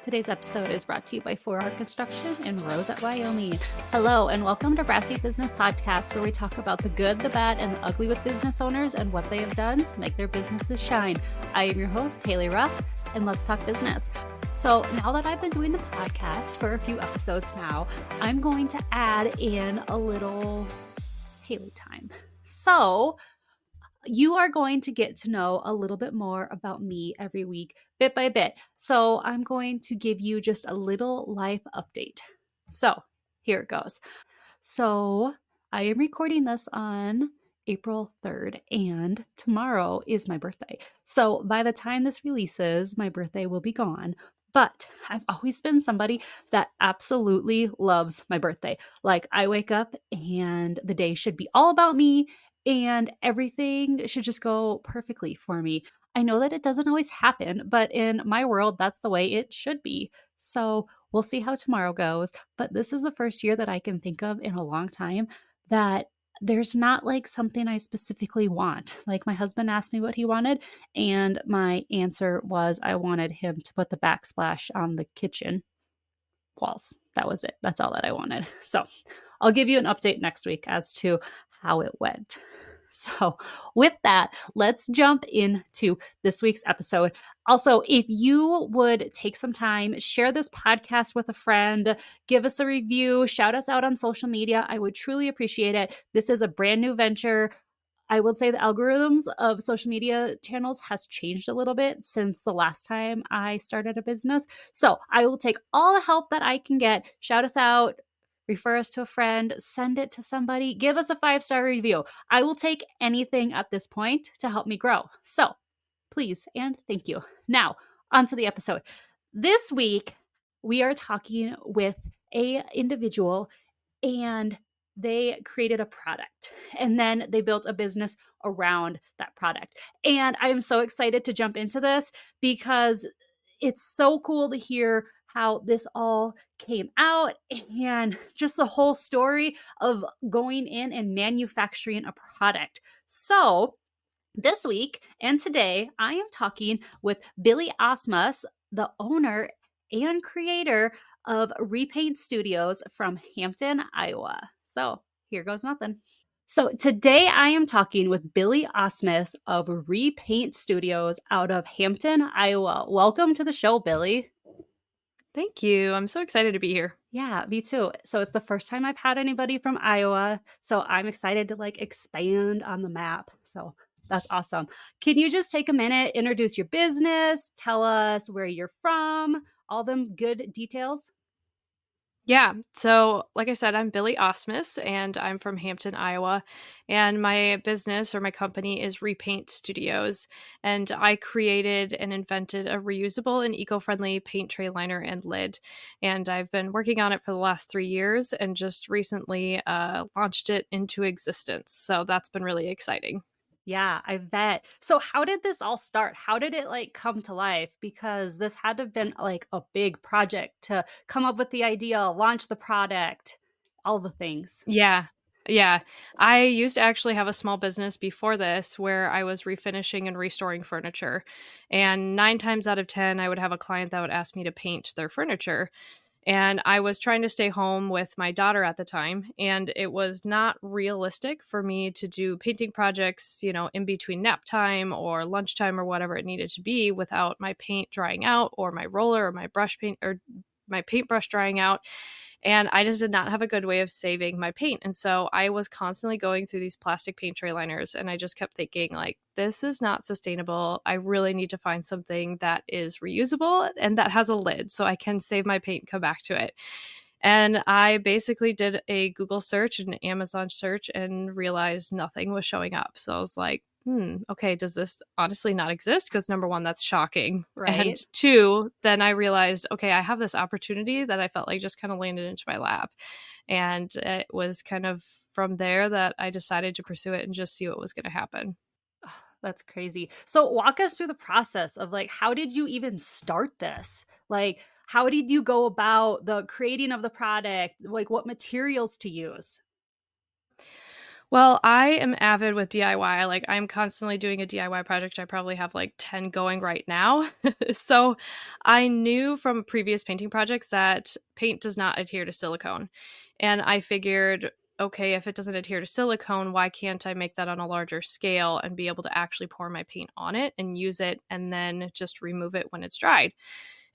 Today's episode is brought to you by 4R Construction in Rosette, Wyoming. Hello, and welcome to Brassy Business Podcast, where we talk about the good, the bad, and the ugly with business owners and what they have done to make their businesses shine. I am your host, Haley Ruff, and let's talk business. So now that I've been doing the podcast for a few episodes now, I'm going to add in a little Haley time. So you are going to get to know a little bit more about me every week, bit by bit. So I'm going to give you just a little life update. So here it goes. So I am recording this on April 3rd, and tomorrow is my birthday. So by the time this releases, my birthday will be gone. But I've always been somebody that absolutely loves my birthday. Like, I wake up and the day should be all about me and everything should just go perfectly for me. I know that it doesn't always happen, but in my world, that's the way it should be. So we'll see how tomorrow goes. But this is the first year that I can think of in a long time that there's not like something I specifically want. Like, my husband asked me what he wanted, and my answer was I wanted him to put the backsplash on the kitchen walls. That was it. That's all that I wanted. So I'll give you an update next week as to how it went. So with that, let's jump into this week's episode. Also, if you would take some time, share this podcast with a friend, give us a review, shout us out on social media, I would truly appreciate it. This is a brand new venture. I would say the algorithms of social media channels has changed a little bit since the last time I started a business. So I will take all the help that I can get. Shout us out, refer us to a friend, send it to somebody, give us a 5-star review. I will take anything at this point to help me grow. So please and thank you. Now, on to the episode. This week, we are talking with an individual, and they created a product and then they built a business around that product. And I am so excited to jump into this because it's so cool to hear how this all came out and just the whole story of going in and manufacturing a product. So this week and today, I am talking with Billie Asmus, the owner and creator of Repaint Studios from Hampton, Iowa. So here goes nothing. So today I am talking with Billie Asmus of Repaint Studios out of Hampton, Iowa. Welcome to the show, Billie. Thank you. I'm so excited to be here. Yeah, me too. So it's the first time I've had anybody from Iowa. So I'm excited to expand on the map. So that's awesome. Can you just take a minute, introduce your business, tell us where you're from, all them good details? Yeah. So, like I said, I'm Billie Asmus and I'm from Hampton, Iowa. And my business or my company is Repaint Studios. And I created and invented a reusable and eco-friendly paint tray liner and lid. And I've been working on it for the last 3 years and just recently launched it into existence. So that's been really exciting. Yeah, I bet. So how did this all start? How did it come to life? Because this had to have been a big project to come up with the idea, launch the product, all the things. Yeah. Yeah. I used to actually have a small business before this where I was refinishing and restoring furniture. And 9 times out of 10, I would have a client that would ask me to paint their furniture. And I was trying to stay home with my daughter at the time, and it was not realistic for me to do painting projects, in between nap time or lunchtime or whatever it needed to be without my paint drying out or my roller or my brush paint or my paintbrush drying out. And I just did not have a good way of saving my paint. And so I was constantly going through these plastic paint tray liners, and I just kept thinking, this is not sustainable. I really need to find something that is reusable and that has a lid so I can save my paint and come back to it. And I basically did a Google search and an Amazon search and realized nothing was showing up. So I was like, okay, does this honestly not exist? Because number one, that's shocking. Right. And two, then I realized, okay, I have this opportunity that I felt like just kind of landed into my lap. And it was kind of from there that I decided to pursue it and just see what was going to happen. Oh, that's crazy. So walk us through the process of how did you even start this? How did you go about the creating of the product? What materials to use? Well, I am avid with DIY. Like, I'm constantly doing a DIY project. I probably have like 10 going right now. So, I knew from previous painting projects that paint does not adhere to silicone. And I figured, okay, if it doesn't adhere to silicone, why can't I make that on a larger scale and be able to actually pour my paint on it and use it and then just remove it when it's dried?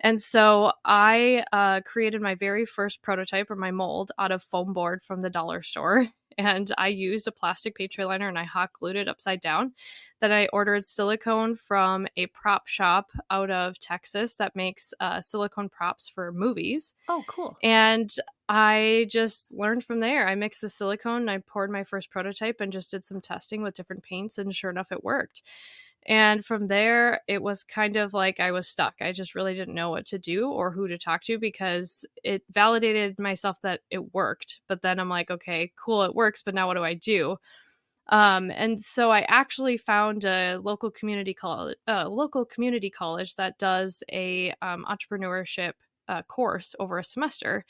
And so I created my very first prototype or my mold out of foam board from the dollar store. And I used a plastic paint tray liner and I hot glued it upside down. Then I ordered silicone from a prop shop out of Texas that makes silicone props for movies. Oh, cool. And I just learned from there. I mixed the silicone and I poured my first prototype and just did some testing with different paints. And sure enough, it worked. And from there, it was kind of like I was stuck. I just really didn't know what to do or who to talk to because it validated myself that it worked. But then I'm like, okay, cool, it works, but now what do I do? And so I actually found a local community college that does a entrepreneurship course over a semester.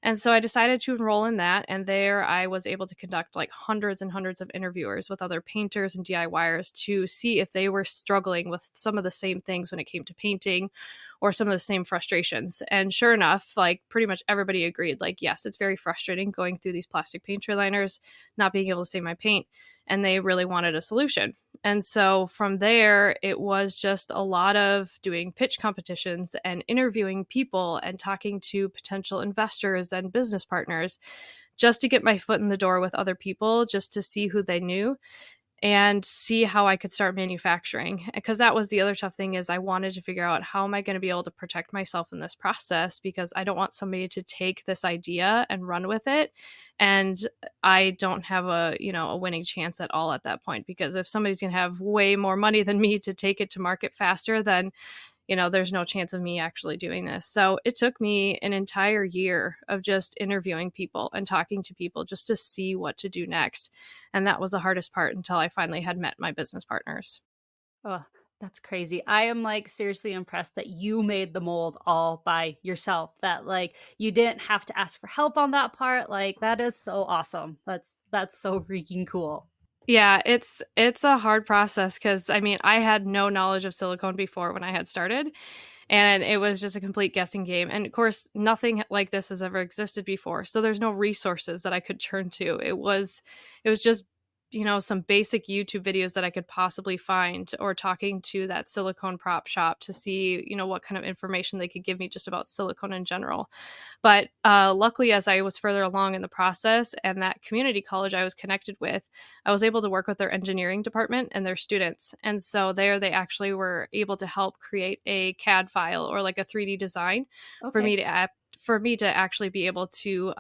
And so I decided to enroll in that. And there I was able to conduct like hundreds and hundreds of interviewers with other painters and DIYers to see if they were struggling with some of the same things when it came to painting or some of the same frustrations. And sure enough, like pretty much everybody agreed, like, yes, it's very frustrating going through these plastic paint tray liners, not being able to save my paint. And they really wanted a solution. And so from there, it was just a lot of doing pitch competitions and interviewing people and talking to potential investors and business partners just to get my foot in the door with other people, just to see who they knew and see how I could start manufacturing. Because that was the other tough thing is I wanted to figure out how am I going to be able to protect myself in this process because I don't want somebody to take this idea and run with it. And I don't have a winning chance at all at that point because if somebody's going to have way more money than me to take it to market faster, then there's no chance of me actually doing this. So it took me an entire year of just interviewing people and talking to people just to see what to do next. And that was the hardest part until I finally had met my business partners. Oh, that's crazy. I am like seriously impressed that you made the mold all by yourself. That like you didn't have to ask for help on that part. Like that is so awesome. That's so freaking cool. Yeah, it's a hard process because I mean, I had no knowledge of silicone before when I had started, and it was just a complete guessing game. And of course, nothing like this has ever existed before, so there's no resources that I could turn to. It was just some basic YouTube videos that I could possibly find, or talking to that silicone prop shop to see what kind of information they could give me just about silicone in general. But luckily, as I was further along in the process and that community college I was connected with, I was able to work with their engineering department and their students. And so there they actually were able to help create a CAD file or like a 3D design for Okay. me to actually be able to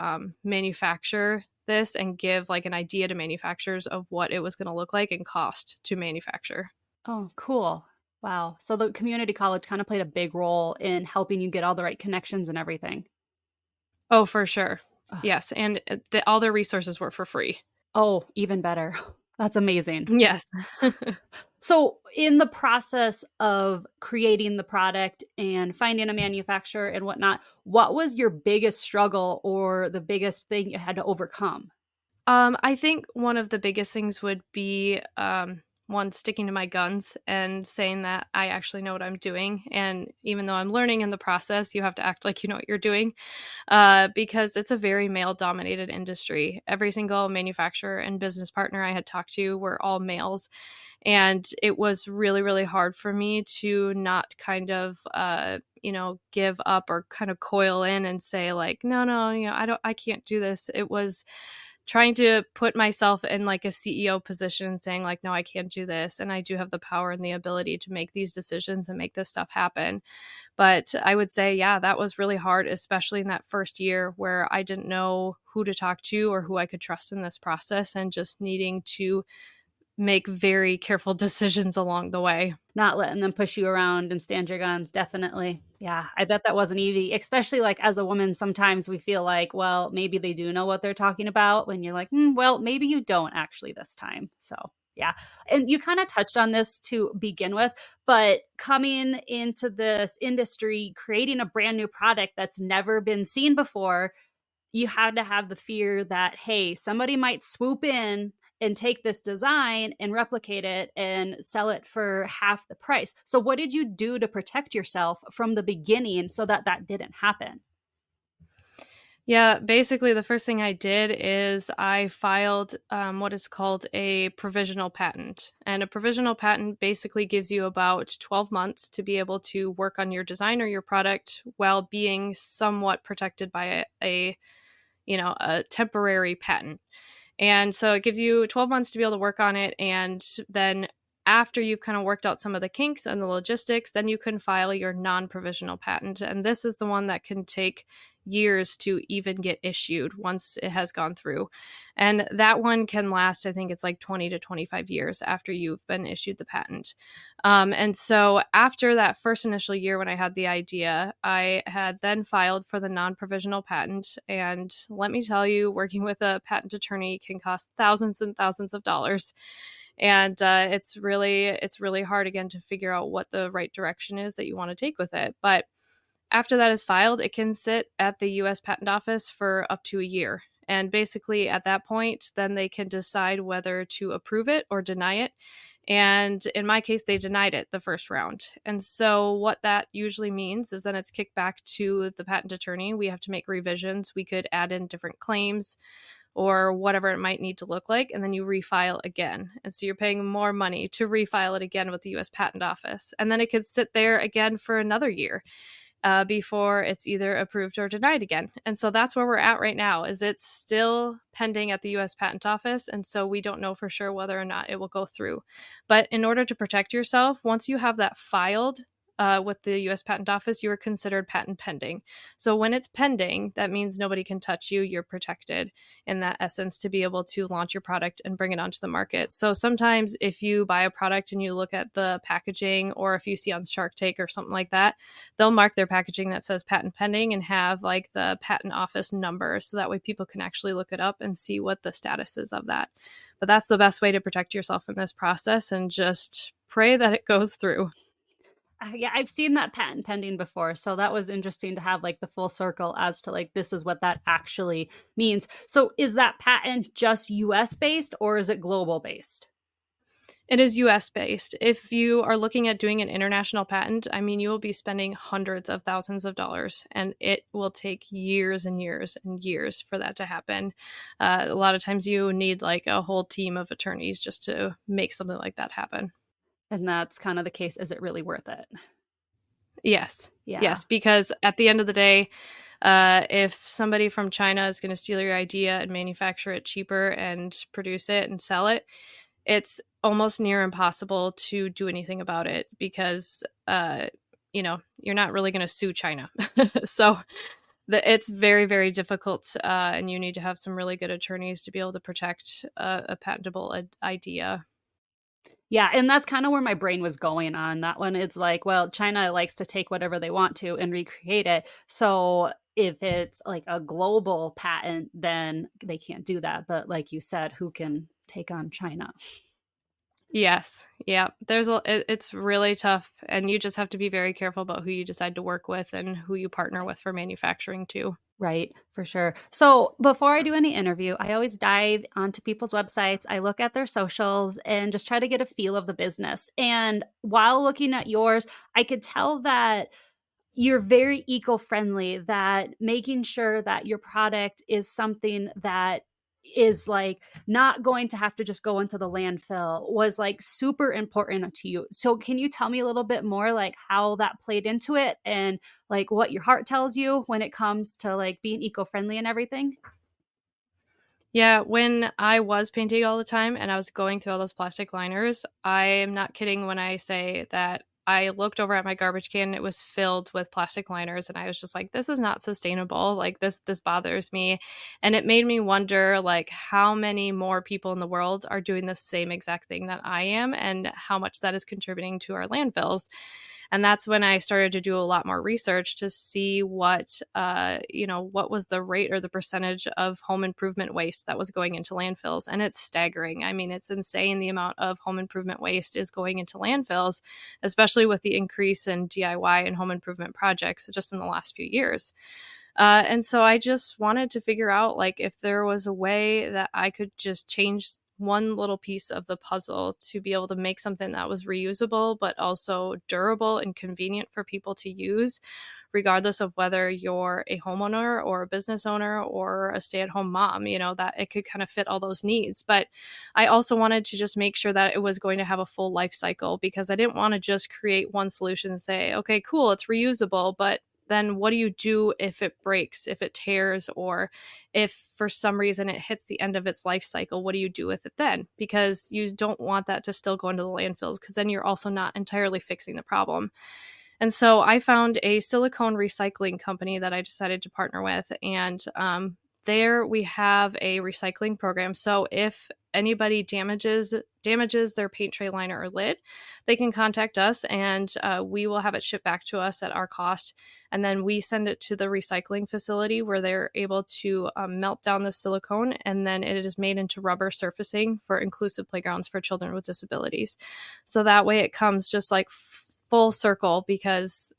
manufacture this and give like an idea to manufacturers of what it was going to look like and cost to manufacture. Oh, cool. Wow. So the community college kind of played a big role in helping you get all the right connections and everything. Oh, for sure. Ugh. Yes. And all their resources were for free. Oh, even better. That's amazing. Yes. So, in the process of creating the product and finding a manufacturer and whatnot, what was your biggest struggle or the biggest thing you had to overcome? I think one of the biggest things would be one, sticking to my guns and saying that I actually know what I'm doing. And even though I'm learning in the process, you have to act like you know what you're doing because it's a very male dominated industry. Every single manufacturer and business partner I had talked to were all males. And it was really, really hard for me to not kind of, give up or kind of coil in and say like, no, I can't do this. It was trying to put myself in like a CEO position saying like, no, I can't do this. And I do have the power and the ability to make these decisions and make this stuff happen. But I would say, yeah, that was really hard, especially in that first year where I didn't know who to talk to or who I could trust in this process and just needing to make very careful decisions along the way. Not letting them push you around and stand your guns, definitely. Yeah, I bet that wasn't easy, especially like as a woman. Sometimes we feel like, well, maybe they do know what they're talking about when you're like, well, maybe you don't actually this time. So, yeah. And you kind of touched on this to begin with, but coming into this industry, creating a brand new product that's never been seen before, you had to have the fear that, hey, somebody might swoop in and take this design and replicate it and sell it for half the price. So what did you do to protect yourself from the beginning so that that didn't happen? Yeah, basically, the first thing I did is I filed what is called a provisional patent. And a provisional patent basically gives you about 12 months to be able to work on your design or your product while being somewhat protected by a temporary patent. And so it gives you 12 months to be able to work on it. And then after you've kind of worked out some of the kinks and the logistics, then you can file your non-provisional patent. And this is the one that can take years to even get issued once it has gone through. And that one can last, I think it's like 20 to 25 years after you've been issued the patent. And so after that first initial year when I had the idea, I had then filed for the non-provisional patent. And let me tell you, working with a patent attorney can cost thousands and thousands of dollars. And it's really hard, again, to figure out what the right direction is that you want to take with it. But after that is filed, it can sit at the US Patent Office for up to a year. And basically at that point, then they can decide whether to approve it or deny it. And in my case, they denied it the first round. And so what that usually means is then it's kicked back to the patent attorney. We have to make revisions. We could add in different claims or whatever it might need to look like, and then you refile again. And so you're paying more money to refile it again with the US Patent Office. And then it could sit there again for another year before it's either approved or denied again. And so that's where we're at right now, is it's still pending at the US Patent Office. And so we don't know for sure whether or not it will go through. But in order to protect yourself, once you have that filed with the US Patent Office, you are considered patent pending. So when it's pending, that means nobody can touch you. You're protected in that essence to be able to launch your product and bring it onto the market. So sometimes if you buy a product and you look at the packaging, or if you see on Shark Tank or something like that, they'll mark their packaging that says patent pending and have like the patent office number. So that way people can actually look it up and see what the status is of that. But that's the best way to protect yourself in this process, and just pray that it goes through. Yeah, I've seen that patent pending before. So that was interesting to have like the full circle as to like, this is what that actually means. So is that patent just US based or is it global based? It is US based. If you are looking at doing an international patent, I mean, you will be spending hundreds of thousands of dollars, and it will take years and years and years for that to happen. A lot of times you need like a whole team of attorneys just to make something like that happen. And that's kind of the case. Is it really worth it? Yes. Yeah. Yes, because at the end of the day, if somebody from China is going to steal your idea and manufacture it cheaper and produce it and sell it, it's almost near impossible to do anything about it because, you're not really going to sue China. So it's very, very difficult, and you need to have some really good attorneys to be able to protect a patentable idea. Yeah, and that's kind of where my brain was going on that one. It's like, well, China likes to take whatever they want to and recreate it. So if it's like a global patent, then they can't do that. But like you said, who can take on China? Yes. Yeah. It's really tough, and you just have to be very careful about who you decide to work with and who you partner with for manufacturing too. Right, for sure. So before I do any interview, I always dive onto people's websites. I look at their socials and just try to get a feel of the business. And while looking at yours, I could tell that you're very eco-friendly, that making sure that your product is something that is like not going to have to just go into the landfill was like super important to you. So can you tell me a little bit more like how that played into it and like what your heart tells you when it comes to like being eco-friendly and everything? Yeah, when I was painting all the time and I was going through all those plastic liners, I am not kidding when I say that I looked over at my garbage can and it was filled with plastic liners, and I was just like, this is not sustainable. Like this bothers me. And it made me wonder like how many more people in the world are doing the same exact thing that I am, and how much that is contributing to our landfills. And that's when I started to do a lot more research to see what was the rate or the percentage of home improvement waste that was going into landfills. And it's staggering. I mean, it's insane the amount of home improvement waste is going into landfills, especially with the increase in DIY and home improvement projects just in the last few years. And so I just wanted to figure out like if there was a way that I could just change one little piece of the puzzle to be able to make something that was reusable, but also durable and convenient for people to use, regardless of whether you're a homeowner or a business owner or a stay-at-home mom, that it could kind of fit all those needs. But I also wanted to just make sure that it was going to have a full life cycle, because I didn't want to just create one solution and say, okay, cool, it's reusable, but then what do you do if it breaks, if it tears, or if for some reason it hits the end of its life cycle? What do you do with it then? Because you don't want that to still go into the landfills, because then you're also not entirely fixing the problem. And so I found a silicone recycling company that I decided to partner with. And there we have a recycling program. So if anybody damages their paint tray liner or lid, they can contact us, and we will have it shipped back to us at our cost. And then we send it to the recycling facility where they're able to melt down the silicone, and then it is made into rubber surfacing for inclusive playgrounds for children with disabilities. So that way it comes just like full circle, because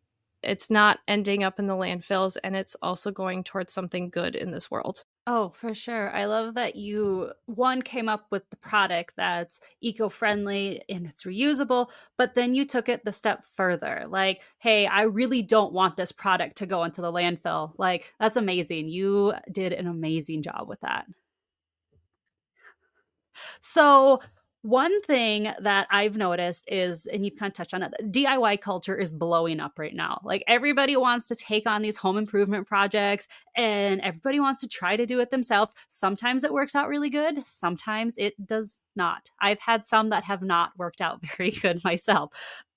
it's not ending up in the landfills, and it's also going towards something good in this world. Oh, for sure. I love that you, one, came up with the product that's eco-friendly and it's reusable, but then you took it the step further. Like, hey, I really don't want this product to go into the landfill. Like, that's amazing. You did an amazing job with that. So, one thing that I've noticed is, and you've kind of touched on it, DIY culture is blowing up right now. Like, everybody wants to take on these home improvement projects, and everybody wants to try to do it themselves. Sometimes it works out really good, sometimes it does not. I've had some that have not worked out very good myself.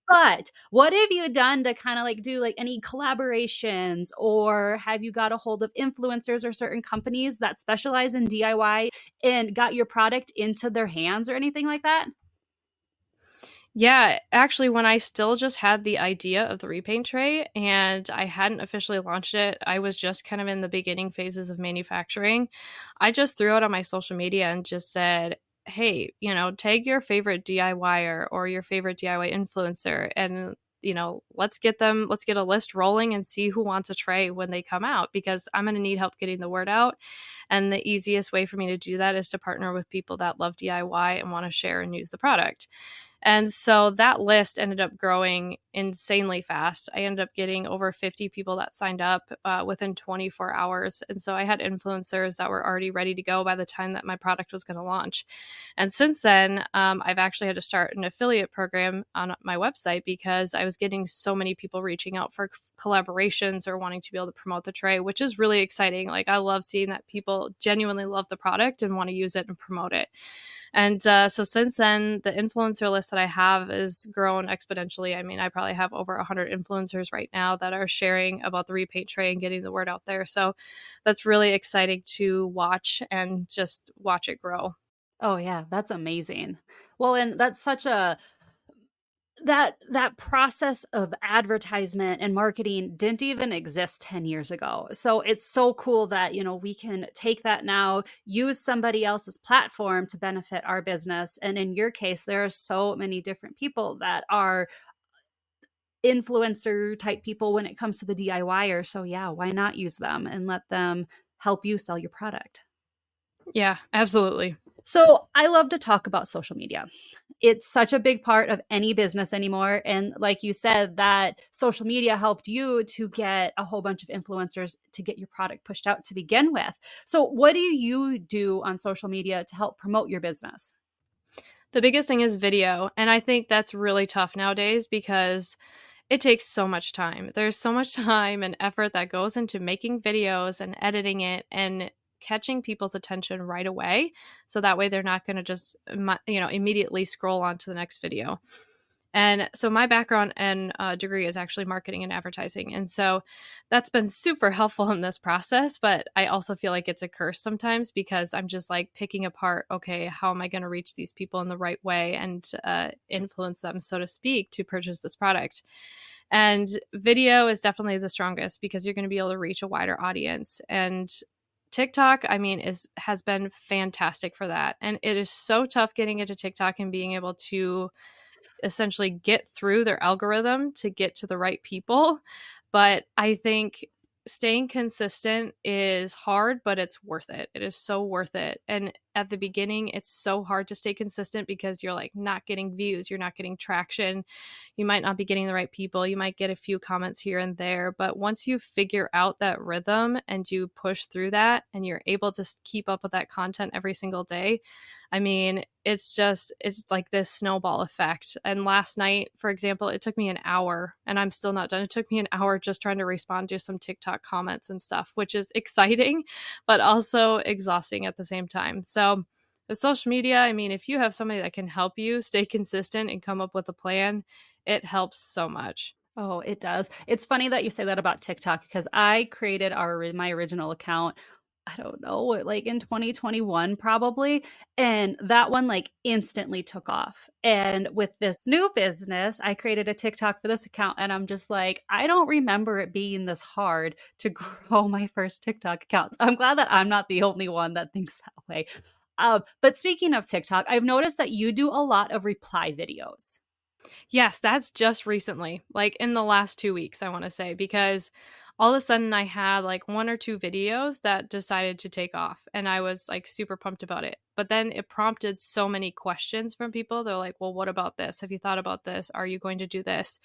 But what have you done to kind of like do like any collaborations, or have you got a hold of influencers or certain companies that specialize in DIY and got your product into their hands or anything like that? Yeah, actually, when I still just had the idea of the repaint tray and I hadn't officially launched it, I was just kind of in the beginning phases of manufacturing. I just threw it on my social media and just said, hey, tag your favorite DIYer or your favorite DIY influencer, and let's get a list rolling and see who wants a tray when they come out, because I'm going to need help getting the word out. And the easiest way for me to do that is to partner with people that love DIY and want to share and use the product. And so that list ended up growing insanely fast. I ended up getting over 50 people that signed up within 24 hours. And so I had influencers that were already ready to go by the time that my product was going to launch. And since then, I've actually had to start an affiliate program on my website, because I was getting so many people reaching out for collaborations or wanting to be able to promote the tray, which is really exciting. Like, I love seeing that people genuinely love the product and want to use it and promote it. And so since then, the influencer list that I have is grown exponentially. I mean, I probably have over 100 influencers right now that are sharing about the repaint tray and getting the word out there. So that's really exciting to watch and just watch it grow. Oh yeah, that's amazing. Well, and that's such a that process of advertisement and marketing didn't even exist 10 years ago. So it's so cool that, we can take that now, use somebody else's platform to benefit our business. And in your case, there are so many different people that are influencer type people when it comes to the DIYer. So yeah, why not use them and let them help you sell your product? Yeah, absolutely. So I love to talk about social media. It's such a big part of any business anymore. And like you said, that social media helped you to get a whole bunch of influencers to get your product pushed out to begin with. So what do you do on social media to help promote your business? The biggest thing is video. And I think that's really tough nowadays, because it takes so much time. There's so much time and effort that goes into making videos and editing it and catching people's attention right away. So that way they're not going to just, immediately scroll on to the next video. And so my background and degree is actually marketing and advertising. And so that's been super helpful in this process. But I also feel like it's a curse sometimes, because I'm just like picking apart, okay, how am I going to reach these people in the right way and influence them, so to speak, to purchase this product? And video is definitely the strongest, because you're going to be able to reach a wider audience. And TikTok, I mean, has been fantastic for that. And it is so tough getting into TikTok and being able to essentially get through their algorithm to get to the right people. But I think staying consistent is hard, but it's worth it. It is so worth it. And at the beginning, it's so hard to stay consistent because you're like not getting views, you're not getting traction, you might not be getting the right people, you might get a few comments here and there. But once you figure out that rhythm and you push through that and you're able to keep up with that content every single day, I mean, it's like this snowball effect. And last night, for example, it took me an hour and I'm still not done. It took me an hour just trying to respond to some TikTok comments and stuff, which is exciting, but also exhausting at the same time. So with social media, I mean, if you have somebody that can help you stay consistent and come up with a plan, it helps so much. Oh, it does. It's funny that you say that about TikTok because I created my original account, I don't know, like in 2021 probably, and that one like instantly took off. And with this new business, I created a TikTok for this account and I'm just like, I don't remember it being this hard to grow my first TikTok account. So I'm glad that I'm not the only one that thinks that way. But speaking of TikTok, I've noticed that you do a lot of reply videos. Yes, that's just recently, like in the last 2 weeks, I want to say, because all of a sudden I had like one or two videos that decided to take off and I was like super pumped about it. But then it prompted so many questions from people. They're like, well, what about this? Have you thought about this? Are you going to do this?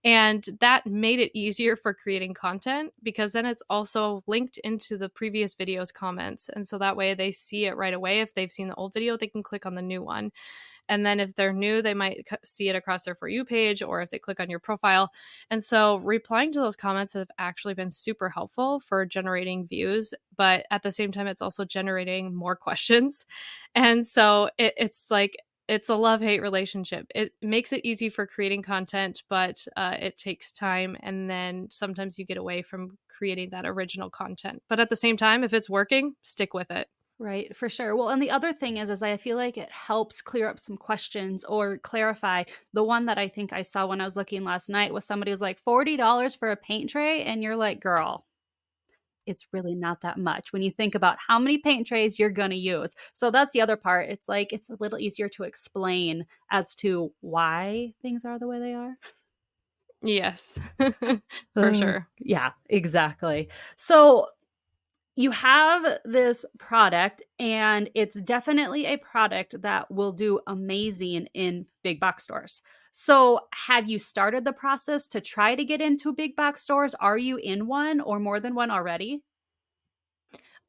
And that made it easier for creating content because then it's also linked into the previous video's comments. And so that way they see it right away. If they've seen the old video, they can click on the new one. And then if they're new, they might see it across their For You page or if they click on your profile. And so replying to those comments have actually been super helpful for generating views. But at the same time, it's also generating more questions. And so it's like, it's a love-hate relationship. It makes it easy for creating content, but it takes time. And then sometimes you get away from creating that original content. But at the same time, if it's working, stick with it. Right, for sure. Well, and the other thing is I feel like it helps clear up some questions or clarify. The one that I think I saw when I was looking last night was somebody was like $40 for a paint tray, and you're like, girl, it's really not that much when you think about how many paint trays you're going to use. So that's the other part. It's like it's a little easier to explain as to why things are the way they are. Yes, for sure. Yeah, exactly. So you have this product and it's definitely a product that will do amazing in big box stores. So, have you started the process to try to get into big box stores? Are you in one or more than one already?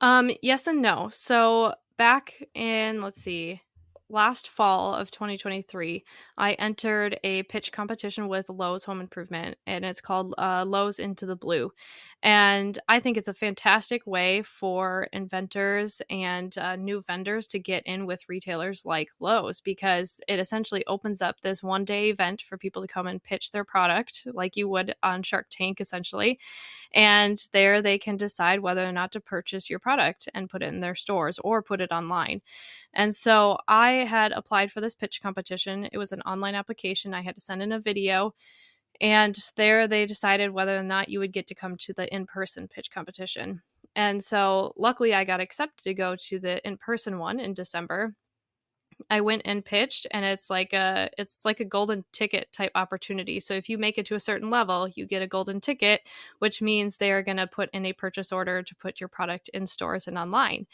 Yes and no. So back in, let's see, last fall of 2023, I entered a pitch competition with Lowe's Home Improvement, and it's called Lowe's Into the Blue. And I think it's a fantastic way for inventors and new vendors to get in with retailers like Lowe's because it essentially opens up this one-day event for people to come and pitch their product like you would on Shark Tank, essentially. And there they can decide whether or not to purchase your product and put it in their stores or put it online. And so I had applied for this pitch competition. It was an online application. I had to send in a video. And there they decided whether or not you would get to come to the in-person pitch competition. And so luckily I got accepted to go to the in-person one in December. I went and pitched and it's like a golden ticket type opportunity. So if you make it to a certain level, you get a golden ticket, which means they are going to put in a purchase order to put your product in stores and online.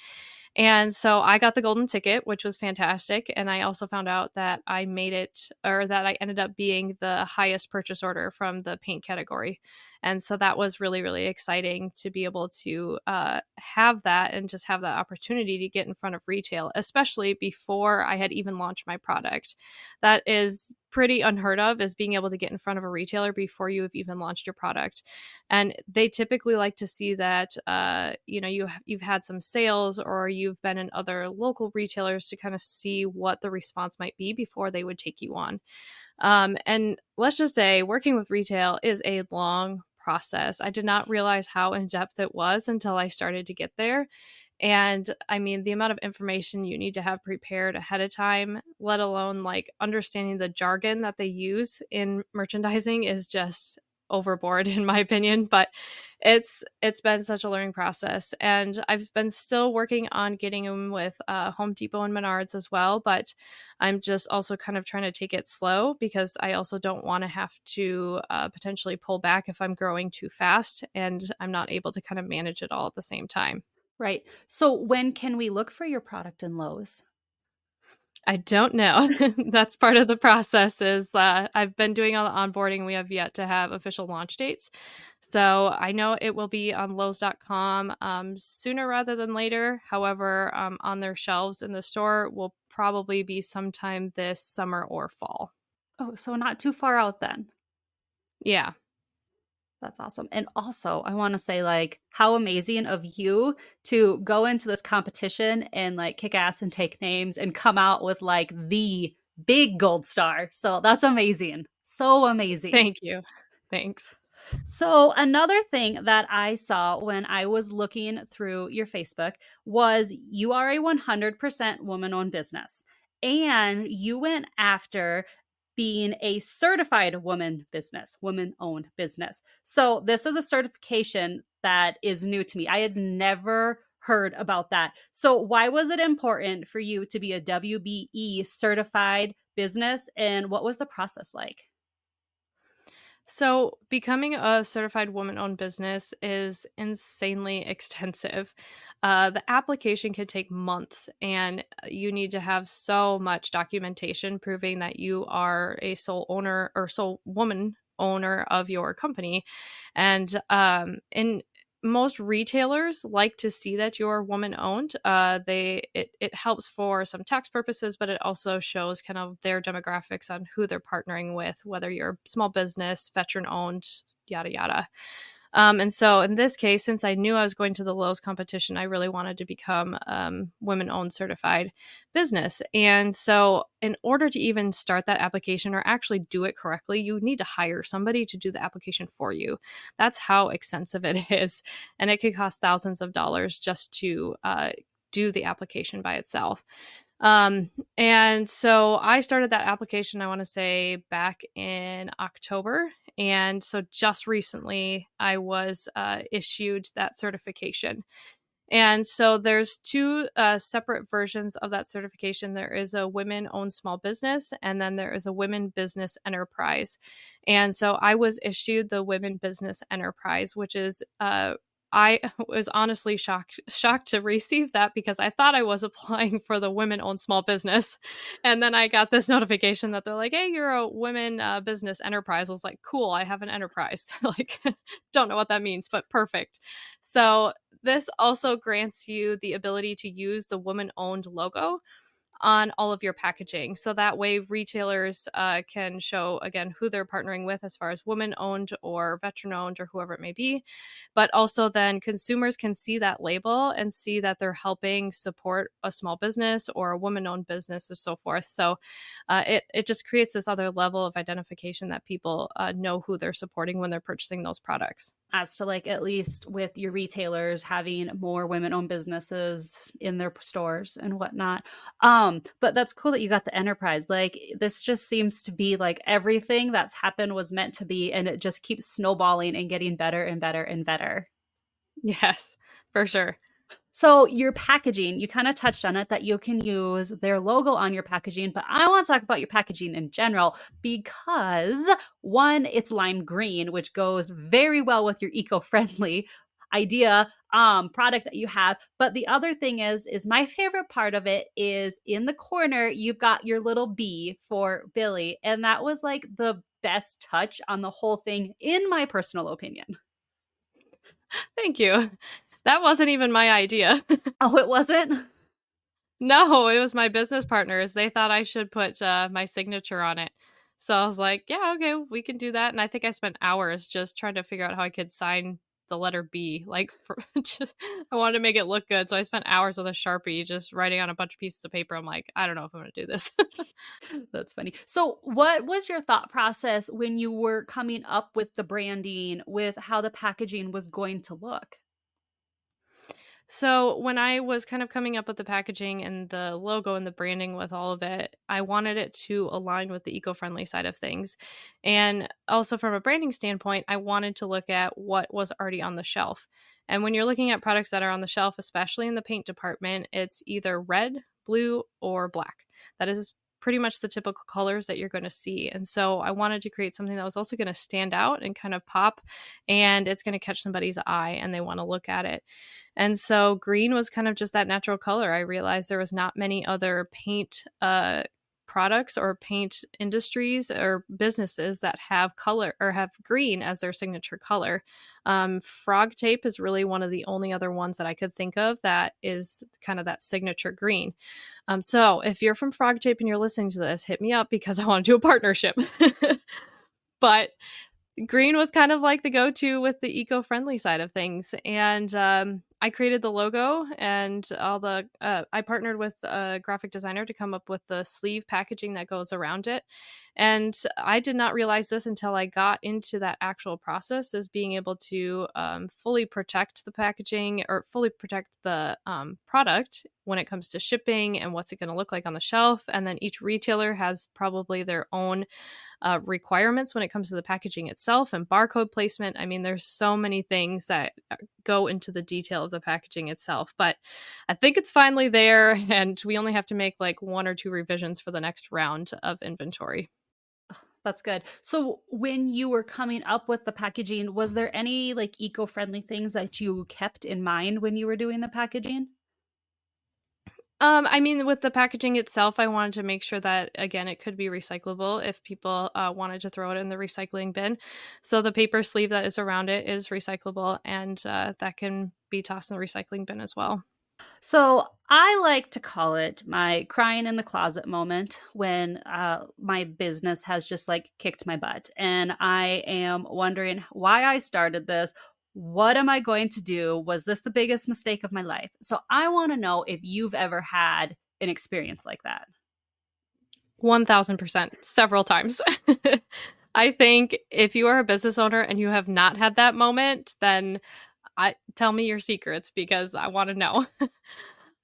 And so I got the golden ticket, which was fantastic. And I also found out that I made it, or that I ended up being the highest purchase order from the paint category. And so that was really, really exciting to be able to have that and just have that opportunity to get in front of retail, especially before I had even launched my product. That is pretty unheard of, is being able to get in front of a retailer before you have even launched your product. And they typically like to see that you've had some sales or you've been in other local retailers to kind of see what the response might be before they would take you on. And let's just say working with retail is a long process. I did not realize how in depth it was until I started to get there. And I mean, the amount of information you need to have prepared ahead of time, let alone like understanding the jargon that they use in merchandising, is just overboard in my opinion. But it's been such a learning process, and I've been still working on getting them with Home Depot and Menards as well. But I'm just also kind of trying to take it slow because I also don't want to have to potentially pull back if I'm growing too fast and I'm not able to kind of manage it all at the same time. Right. So when can we look for your product in Lowe's? I don't know. That's part of the process is I've been doing all the onboarding. We have yet to have official launch dates. So I know it will be on Lowe's.com sooner rather than later. However, on their shelves in the store will probably be sometime this summer or fall. Oh, so not too far out then. Yeah. That's awesome. And also, I want to say, like, how amazing of you to go into this competition and like kick ass and take names and come out with like the big gold star. So that's amazing. So amazing. Thank you. Thanks. So, another thing that I saw when I was looking through your Facebook was you are a 100% woman owned business and you went after being a certified woman owned business. So, this is a certification that is new to me. I had never heard about that. So, why was it important for you to be a WBE certified business and what was the process like? So, becoming a certified woman owned business is insanely extensive. The application could take months, and you need to have so much documentation proving that you are a sole owner or sole woman owner of your company. And in most retailers like to see that you're woman owned. It helps for some tax purposes, but it also shows kind of their demographics on who they're partnering with, whether you're a small business, veteran owned, yada yada. And so in this case, since I knew I was going to the Lowe's competition, I really wanted to become women owned certified business. And so in order to even start that application or actually do it correctly, you need to hire somebody to do the application for you. That's how extensive it is. And it could cost thousands of dollars just to do the application by itself. And so I started that application, I want to say back in October. And so just recently I was issued that certification. And so there's two separate versions of that certification. There is a women owned small business, and then there is a women business enterprise. And so I was issued the women business enterprise, which is I was honestly shocked to receive that because I thought I was applying for the women owned small business. And then I got this notification that they're like, hey, you're a women business enterprise. I was like, cool, I have an enterprise. Like, don't know what that means, but perfect. So this also grants you the ability to use the woman owned logo on all of your packaging. So that way retailers can show, again, who they're partnering with as far as woman owned or veteran owned or whoever it may be. But also then consumers can see that label and see that they're helping support a small business or a woman owned business or so forth. So it just creates this other level of identification that people know who they're supporting when they're purchasing those products. As to like at least with your retailers having more women-owned businesses in their stores and whatnot. But that's cool that you got the enterprise. Like this just seems to be like everything that's happened was meant to be, and it just keeps snowballing and getting better and better and better. Yes, for sure. So your packaging, you kind of touched on it that you can use their logo on your packaging, but I want to talk about your packaging in general because one, it's lime green, which goes very well with your eco-friendly idea product that you have. But the other thing is my favorite part of it is in the corner, you've got your little bee for Billy. And that was like the best touch on the whole thing, in my personal opinion. Thank you. That wasn't even my idea. Oh, it wasn't? No, it was my business partners. They thought I should put my signature on it. So I was like, yeah, okay, we can do that. And I think I spent hours just trying to figure out how I could sign the letter B. Like, just I wanted to make it look good. So I spent hours with a Sharpie just writing on a bunch of pieces of paper. I'm like, I don't know if I'm going to do this. That's funny. So, what was your thought process when you were coming up with the branding, with how the packaging was going to look? So when I was kind of coming up with the packaging and the logo and the branding with all of it, I wanted it to align with the eco-friendly side of things. And also from a branding standpoint, I wanted to look at what was already on the shelf. And when you're looking at products that are on the shelf, especially in the paint department, it's either red, blue, or black. That is pretty much the typical colors that you're going to see. And so I wanted to create something that was also going to stand out and kind of pop, and it's going to catch somebody's eye and they want to look at it. And so green was kind of just that natural color. I realized there was not many other paint products or paint industries or businesses that have color or have green as their signature color. Frog tape is really one of the only other ones that I could think of that is kind of that signature green. So if you're from Frog Tape and you're listening to this, hit me up because I want to do a partnership. But green was kind of like the go-to with the eco-friendly side of things. And I created the logo and all the I partnered with a graphic designer to come up with the sleeve packaging that goes around it. And I did not realize this until I got into that actual process, is being able to fully protect the packaging or fully protect the product when it comes to shipping and what's it going to look like on the shelf. And then each retailer has probably their own requirements when it comes to the packaging itself and barcode placement. I mean, there's so many things that go into the detail of the packaging itself, but I think it's finally there, and we only have to make like 1 or 2 revisions for the next round of inventory. That's good. So when you were coming up with the packaging, was there any like eco-friendly things that you kept in mind when you were doing the packaging? I mean, with the packaging itself, I wanted to make sure that, again, it could be recyclable if people wanted to throw it in the recycling bin. So the paper sleeve that is around it is recyclable, and that can be tossed in the recycling bin as well. So I like to call it my crying in the closet moment when my business has just like kicked my butt. And I am wondering why I started this. What am I going to do? Was this the biggest mistake of my life? So I want to know if you've ever had an experience like that. 1000%, several times. I think if you are a business owner and you have not had that moment, then tell me your secrets because I want to know.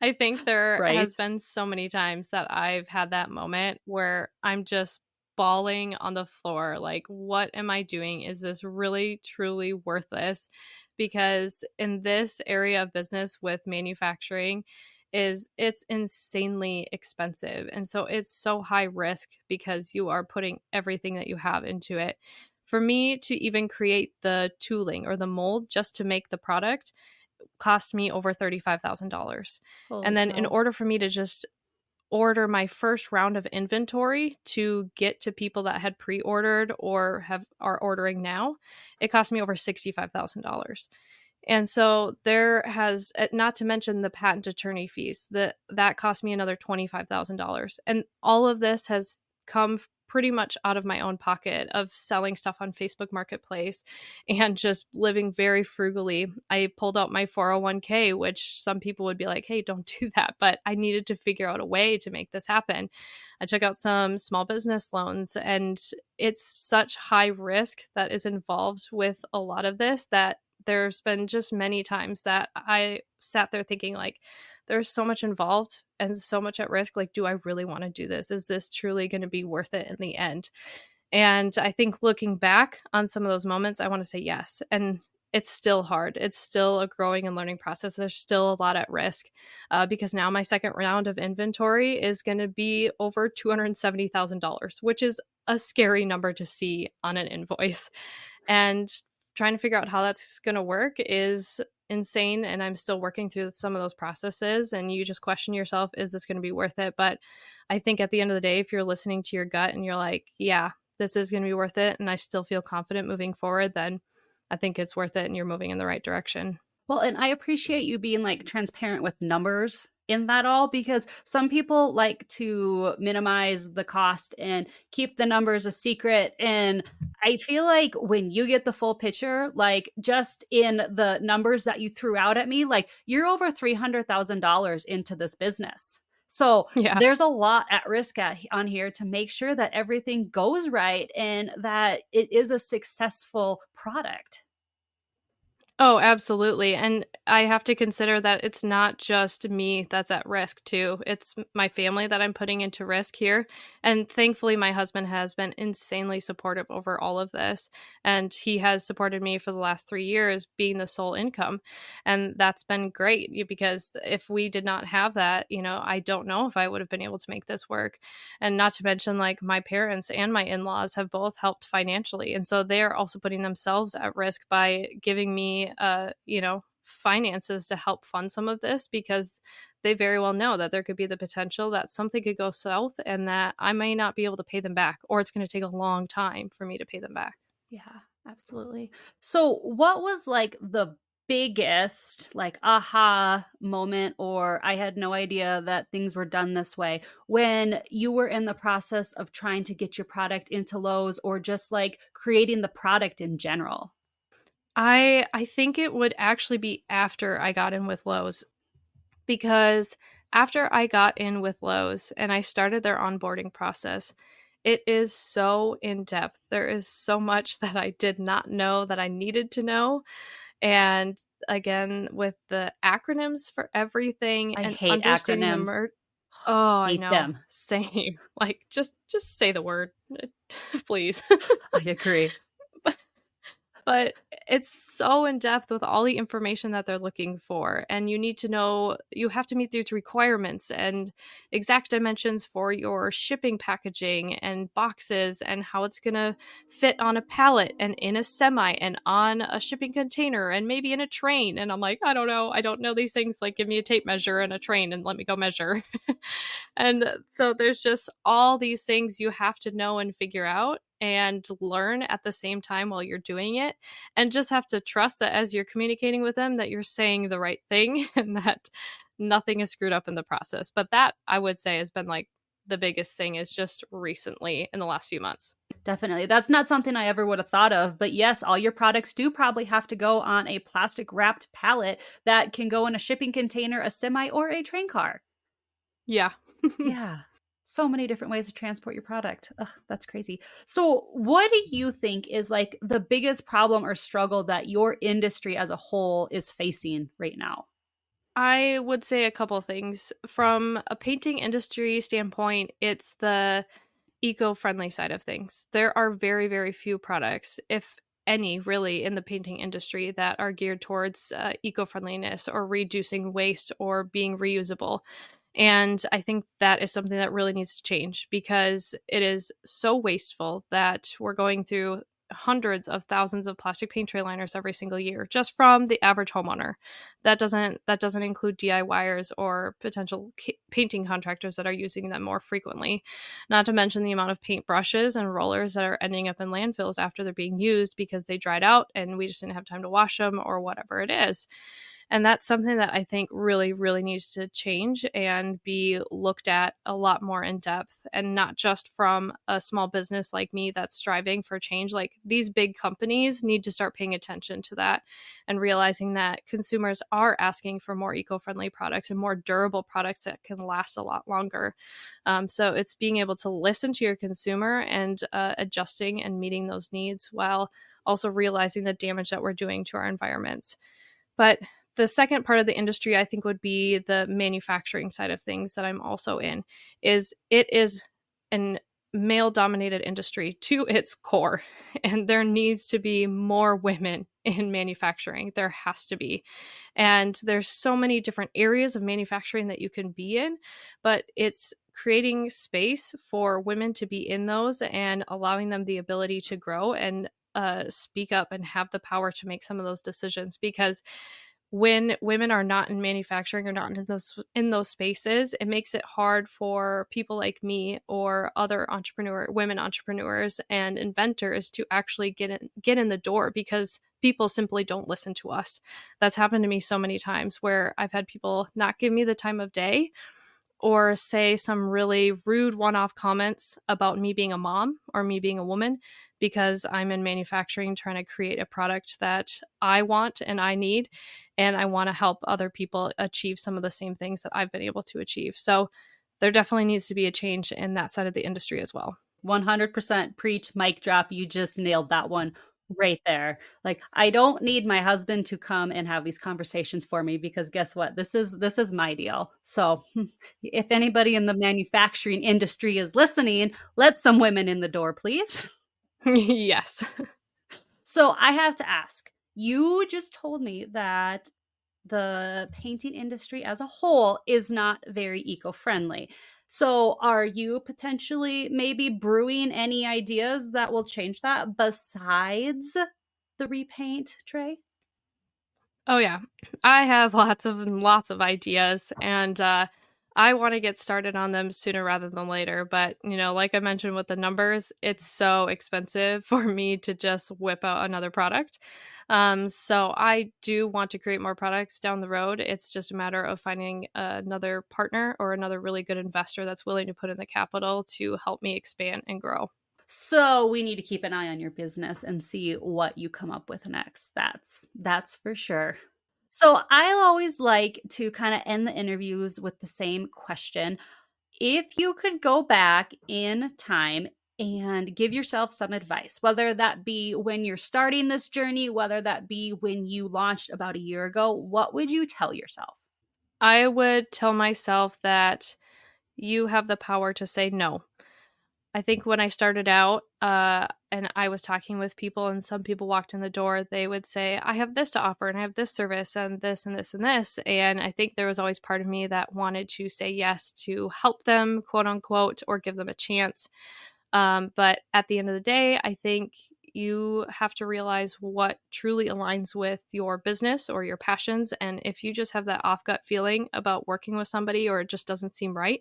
I think there Right. has been so many times that I've had that moment where I'm just bawling on the floor. Like, what am I doing? Is this really, truly worth this? Because in this area of business with manufacturing, it's insanely expensive. And so it's so high risk because you are putting everything that you have into it. For me to even create the tooling or the mold just to make the product cost me over $35,000. Holy And then in cow. order for me to just order my first round of inventory to get to people that had pre-ordered or are ordering now, it cost me over $65,000. And so there has, not to mention the patent attorney fees, that cost me another $25,000. And all of this has come pretty much out of my own pocket of selling stuff on Facebook Marketplace and just living very frugally. I pulled out my 401k, which some people would be like, hey, don't do that. But I needed to figure out a way to make this happen. I took out some small business loans, and it's such high risk that is involved with a lot of this that there's been just many times that I sat there thinking, like, there's so much involved and so much at risk. Like, do I really want to do this? Is this truly going to be worth it in the end? And I think looking back on some of those moments, I want to say yes. And it's still hard. It's still a growing and learning process. There's still a lot at risk because now my second round of inventory is going to be over $270,000, which is a scary number to see on an invoice. And trying to figure out how that's going to work is insane. And I'm still working through some of those processes. And you just question yourself, is this going to be worth it? But I think at the end of the day, if you're listening to your gut and you're like, yeah, this is going to be worth it, and I still feel confident moving forward, then I think it's worth it and you're moving in the right direction. Well, and I appreciate you being like transparent with numbers in that all, because some people like to minimize the cost and keep the numbers a secret. And I feel like when you get the full picture, like just in the numbers that you threw out at me, like you're over $300,000 into this business. So Yeah. there's a lot at risk on here to make sure that everything goes right and that it is a successful product. Oh, absolutely. And I have to consider that it's not just me that's at risk, too. It's my family that I'm putting into risk here. And thankfully, my husband has been insanely supportive over all of this. And he has supported me for the last 3 years, being the sole income. And that's been great because if we did not have that, I don't know if I would have been able to make this work. And not to mention, like, my parents and my in-laws have both helped financially. And so they are also putting themselves at risk by giving me finances to help fund some of this, because they very well know that there could be the potential that something could go south and that I may not be able to pay them back, or it's going to take a long time for me to pay them back. Yeah, absolutely. So, what was like the biggest like aha moment, or I had no idea that things were done this way, when you were in the process of trying to get your product into Lowe's, or just like creating the product in general? I think it would actually be after I got in with Lowe's, because after I got in with Lowe's and I started their onboarding process, it is so in depth. There is so much that I did not know that I needed to know. And again, with the acronyms for everything I and hate understanding the acronyms. oh, I Hate know. them. Same. Like just say the word, please. I agree. But it's so in depth with all the information that they're looking for. And you need to know, you have to meet these requirements and exact dimensions for your shipping packaging and boxes, and how it's going to fit on a pallet and in a semi and on a shipping container and maybe in a train. And I'm like, I don't know. I don't know these things. Like, give me a tape measure and a train and let me go measure. And so there's just all these things you have to know and figure out and learn at the same time while you're doing it, and just have to trust that as you're communicating with them that you're saying the right thing and that nothing is screwed up in the process. But that, I would say, has been like the biggest thing, is just recently in the last few months. Definitely. That's not something I ever would have thought of. But yes, all your products do probably have to go on a plastic wrapped pallet that can go in a shipping container, a semi, or a train car. Yeah. Yeah. So many different ways to transport your product. Ugh, that's crazy. So, what do you think is like the biggest problem or struggle that your industry as a whole is facing right now? I would say a couple things. From a painting industry standpoint, it's the eco-friendly side of things. There are very, very few products, if any, really, in the painting industry that are geared towards eco-friendliness or reducing waste or being reusable. And I think that is something that really needs to change, because it is so wasteful that we're going through hundreds of thousands of plastic paint tray liners every single year just from the average homeowner. That doesn't include DIYers or potential painting contractors that are using them more frequently. Not to mention the amount of paint brushes and rollers that are ending up in landfills after they're being used because they dried out and we just didn't have time to wash them or whatever it is. And that's something that I think really, really needs to change and be looked at a lot more in depth, and not just from a small business like me that's striving for change. Like, these big companies need to start paying attention to that and realizing that consumers are asking for more eco-friendly products and more durable products that can last a lot longer. So it's being able to listen to your consumer and adjusting and meeting those needs, while also realizing the damage that we're doing to our environments. But the second part of the industry, I think, would be the manufacturing side of things that I'm also in. Is it is an male dominated industry to its core, and there needs to be more women in manufacturing. There has to be. And there's so many different areas of manufacturing that you can be in, but it's creating space for women to be in those and allowing them the ability to grow and speak up and have the power to make some of those decisions. Because when women are not in manufacturing or not in those spaces, it makes it hard for people like me or other women entrepreneurs and inventors to actually get in the door, because people simply don't listen to us. That's happened to me so many times, where I've had people not give me the time of day, or say some really rude one-off comments about me being a mom or me being a woman, because I'm in manufacturing trying to create a product that I want and I need, and I want to help other people achieve some of the same things that I've been able to achieve. So there definitely needs to be a change in that side of the industry as well. 100% preach, mic drop. You just nailed that one right there. Like, I don't need my husband to come and have these conversations for me, because guess what? This is my deal. So, if anybody in the manufacturing industry is listening, let some women in the door, please. Yes. So, I have to ask. You just told me that the painting industry as a whole is not very eco-friendly. So, are you potentially maybe brewing any ideas that will change that besides the repaint tray? Oh yeah. I have lots of ideas, and I want to get started on them sooner rather than later, but like I mentioned with the numbers, it's so expensive for me to just whip out another product. So I do want to create more products down the road. It's just a matter of finding another partner or another really good investor that's willing to put in the capital to help me expand and grow. So we need to keep an eye on your business and see what you come up with next. That's for sure. So I'll always like to kind of end the interviews with the same question. If you could go back in time and give yourself some advice, whether that be when you're starting this journey, whether that be when you launched about a year ago, what would you tell yourself? I would tell myself that you have the power to say no. I think when I started out, and I was talking with people, and some people walked in the door, they would say, I have this to offer, and I have this service, and this, and this, and this. And I think there was always part of me that wanted to say yes to help them, quote unquote, or give them a chance. But at the end of the day, I think you have to realize what truly aligns with your business or your passions. And if you just have that off gut feeling about working with somebody or it just doesn't seem right,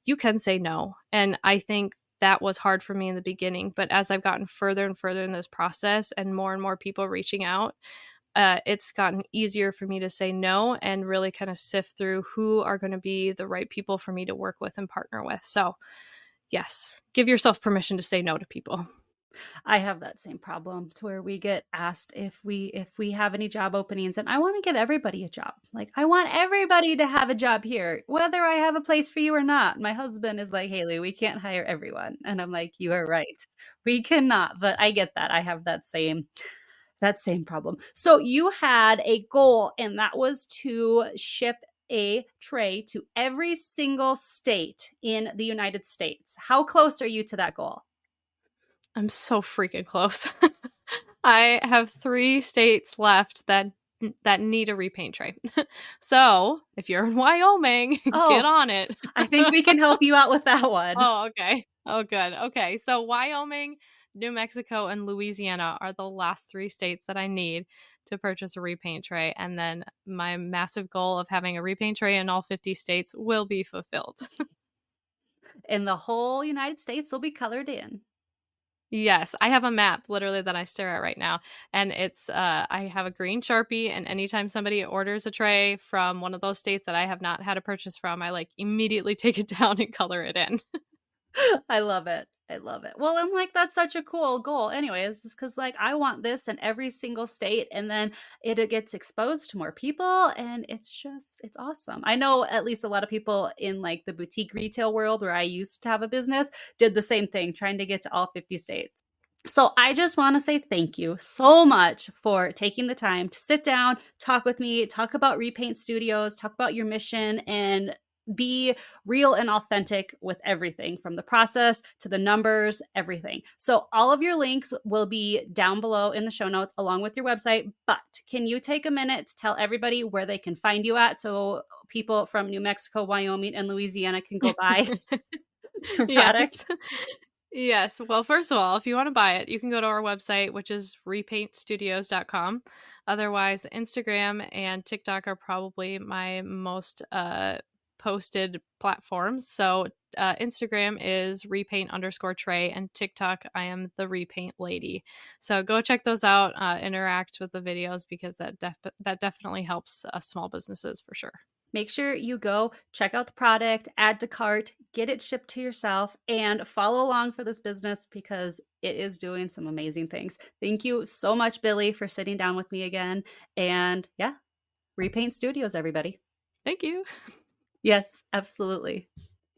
you can say no. And I think that was hard for me in the beginning. But as I've gotten further and further in this process and more people reaching out, it's gotten easier for me to say no and really kind of sift through who are going to be the right people for me to work with and partner with. So, yes, give yourself permission to say no to people. I have that same problem to where we get asked if we have any job openings, and I want to give everybody a job. Like I want everybody to have a job here, whether I have a place for you or not. My husband is like, "Haley, we can't hire everyone." And I'm like, "You are right. We cannot." But I get that. I have that same problem. So you had a goal, and that was to ship a tray to every single state in the United States. How close are you to that goal? I'm so freaking close. I have 3 states left that need a repaint tray. So, if you're in Wyoming, get Oh, on it. I think we can help you out with that one. Oh, okay. Oh, good. Okay. So Wyoming, New Mexico, and Louisiana are the last 3 states that I need to purchase a repaint tray. And then my massive goal of having a repaint tray in all 50 states will be fulfilled. And the whole United States will be colored in. Yes, I have a map literally that I stare at right now, and it's I have a green Sharpie, and anytime somebody orders a tray from one of those states that I have not had a purchase from, I like immediately take it down and color it in. I love it. I love it. Well, I'm like, that's such a cool goal. Anyways, is because like I want this in every single state, and then it gets exposed to more people, and it's awesome. I know at least a lot of people in like the boutique retail world where I used to have a business did the same thing, trying to get to all 50 states. So I just want to say thank you so much for taking the time to sit down, talk with me, talk about Repaint Studios, talk about your mission, and be real and authentic with everything from the process to the numbers, everything. So all of your links will be down below in the show notes along with your website. But can you take a minute to tell everybody where they can find you at so people from New Mexico, Wyoming, and Louisiana can go buy your product? Yes. Yes. Well, first of all, if you want to buy it, you can go to our website, which is repaintstudios.com. Otherwise, Instagram and TikTok are probably my most posted platforms. So Instagram is repaint_tray, and TikTok, I am the repaint lady. So go check those out, interact with the videos, because that definitely helps small businesses for sure. Make sure you go check out the product, add to cart, get it shipped to yourself, and follow along for this business because it is doing some amazing things. Thank you so much, Billie, for sitting down with me again. And yeah, Repaint Studios, everybody. Thank you. Yes, absolutely.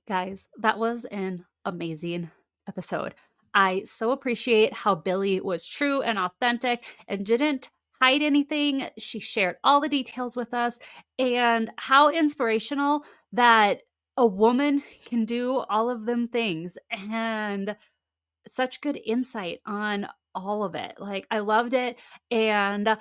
Guys, that was an amazing episode. I so appreciate how Billie was true and authentic and didn't hide anything. She shared all the details with us, and how inspirational that a woman can do all of them things, and such good insight on all of it. Like, I loved it. And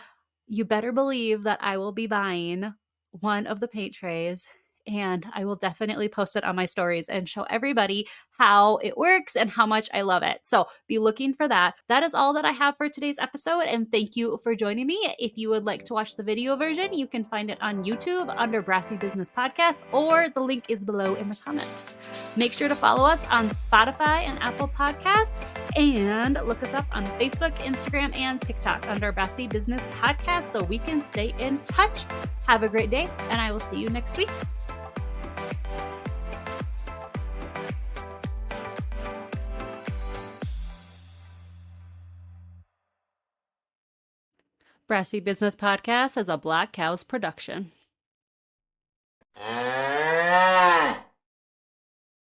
you better believe that I will be buying one of the paint trays and I will definitely post it on my stories and show everybody how it works and how much I love it. So be looking for that. That is all that I have for today's episode, and thank you for joining me. If you would like to watch the video version, you can find it on YouTube under Brassy Business Podcast, or the link is below in the comments. Make sure to follow us on Spotify and Apple Podcasts, and look us up on Facebook, Instagram, and TikTok under Brassy Business Podcast so we can stay in touch. Have a great day, and I will see you next week. Brassy Business Podcast is a Black Cows production.